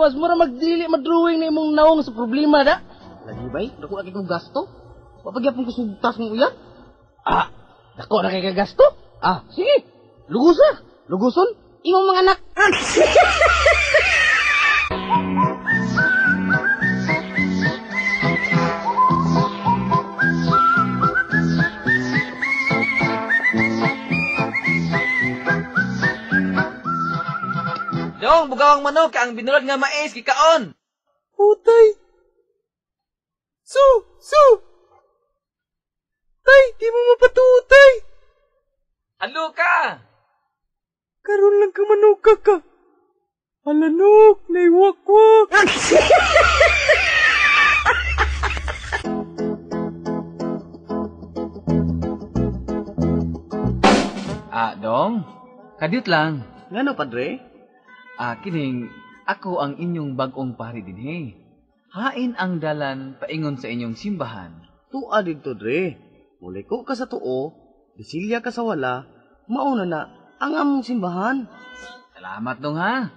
gawas, mura magdili, madrawing na imong naong sa problema da. Lagi bay, dako lagi kong gasto. Papagyapon ko sugtas mong uyan. Ah, dako na kay kagasto. Ah, sige. Lugusa. Luguson. Imong mga anak. Dong, bugawang manok, ang binulad nga mais, kikaon. Utay. Su! Tay, di mo mapatutay. Halo ka! Karon lang ka manuka ka. Alanok, naiwakwak. Dong, kadiyot lang. Ngano, padre? Kining, ako ang inyong bagong pari dinhi. Hain ang dalan paingon sa inyong simbahan. Tua dito, dre. Muli ko ka sa tuo, disilya ka sa wala, mauna na ang among simbahan. Salamat dong ha.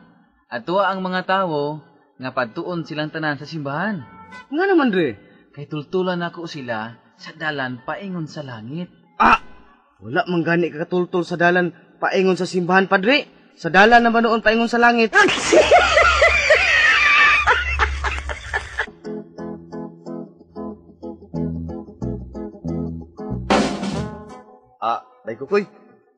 Atua ang mga tawo nga padtuon silang tanan sa simbahan. Nga naman, dre. Kay tultulan ako sila sa dalan paingon sa langit. Wala man gani ka katultol sa dalan paingon sa simbahan, padre. Sa dalan naman noon paingon sa langit. Bay Kukoy.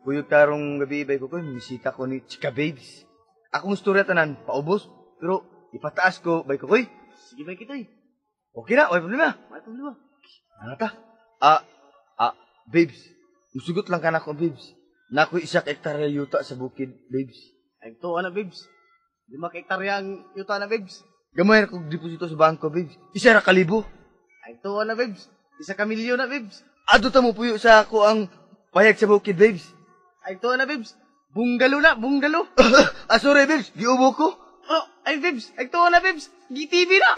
Buyog karong gabi, Bay Kukoy. Misita ko ni Chika Babes. Ako mong storya tanan, paubos. Pero ipataas ko, Bay Kukoy. Sige, Bay Kitoy. Okay na, may problema. May problema. Nata. Babes. Musugot lang ka na ko, Babes. Na ako isa hektarya yuta sa bukid, Babes. Ay, ito, Babes. 5 hektarya ang yuta na, Babes. Gamay na kong deposito sa bangko, Babes. Isa na kalibo. Ay, ito, Babes. 1 milyon na, Babes. Ado ta mo puyo sa ako ang payag sa bukid, Babes. Ay, ito, Babes. Bunggalo na, bunggalo. Sorry, Babes. Giubo ko. Ay, Babes. Ay, ito, Babes. GTV na.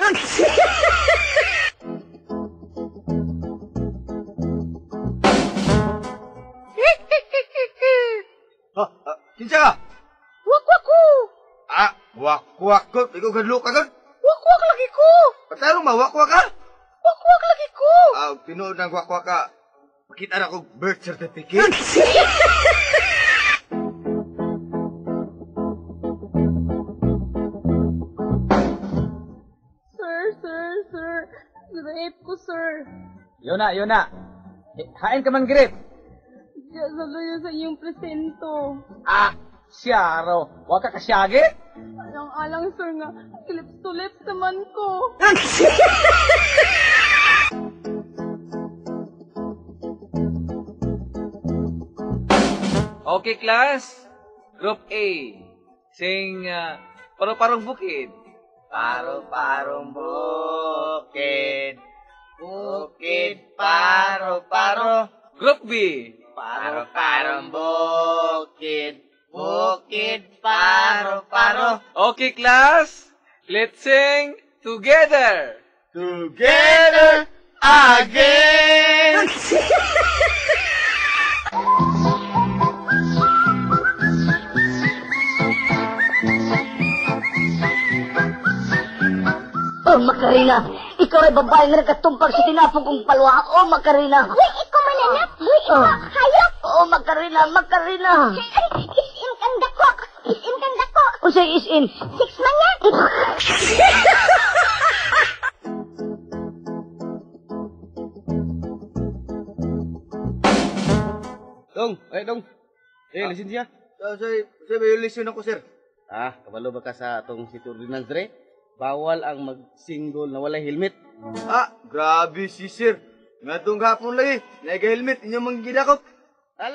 Kinsa ka? Wakwak ko! Wakwak ko. Ikaw gadlo ka gan? Wakwak lagi ko! Patarong ba, wakwak ka? Wakwak lagi ko! Tinood ng wakwak ka. Makita na kong birth certificate. Sir. Grape ko, sir. Yun na. Hain ka man grip. Saluyo sa iyong presento. Siyaro. Huwag ka kasyagi. Alang-alang, sir, nga. Lips to lips naman ko. Okay, class. Group A. Sing, Paro-Parong Bukid. Paro-parong bukid. Bukid, paro-paro. Group B. Paro-parong bukid. Bukid, paro-paro. Okay, class. Let's sing together. Together again! Oh, Macarena, ikaw ay babae nga nagkatumpag sa tinapong kong palwa. Oh, Macarena. Uy, ikaw mananap. Uy, ikaw, hayop. Oh, Macarena. Isin kang dako. Isin kang dako. Unsay is-in? 6 man yan. Dong. Lisensya. Sa violation ako, sir. Kabalo ba ka sa atong si Ordinance, Dre? Bawal ang mag-single na walay helmet. Grabe si sir. Nga itong hapon lagi. Nag-helmet, inyong manggidakop. Talang.